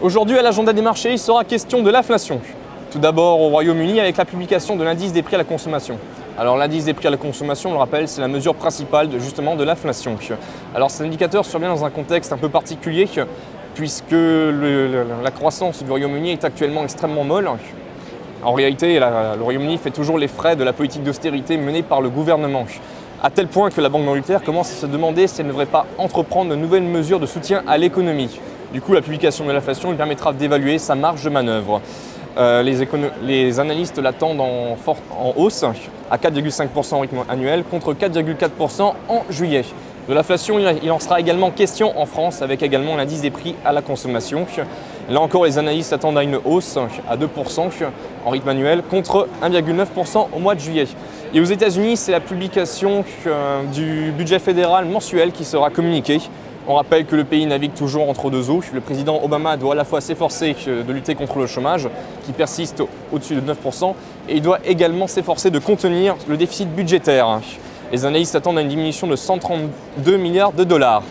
Aujourd'hui, à l'agenda des marchés, il sera question de l'inflation. Tout d'abord au Royaume-Uni avec la publication de l'indice des prix à la consommation. Alors l'indice des prix à la consommation, on le rappelle, c'est la mesure principale justement de l'inflation. Alors cet indicateur survient dans un contexte un peu particulier puisque la croissance du Royaume-Uni est actuellement extrêmement molle. En réalité, le Royaume-Uni fait toujours les frais de la politique d'austérité menée par le gouvernement, à tel point que la Banque d'Angleterre commence à se demander si elle ne devrait pas entreprendre de nouvelles mesures de soutien à l'économie. Du coup, la publication de l'inflation lui permettra d'évaluer sa marge de manœuvre. Les analystes l'attendent en hausse à 4,5% en rythme annuel contre 4,4% en juillet. De l'inflation, il en sera également question en France avec également l'indice des prix à la consommation. Là encore, les analystes attendent à une hausse à 2% en rythme annuel contre 1,9% au mois de juillet. Et aux États-Unis, c'est la publication du budget fédéral mensuel qui sera communiquée. On rappelle que le pays navigue toujours entre deux eaux. Le président Obama doit à la fois s'efforcer de lutter contre le chômage, qui persiste au-dessus de 9%, et il doit également s'efforcer de contenir le déficit budgétaire. Les analystes attendent à une diminution de 132 milliards de dollars.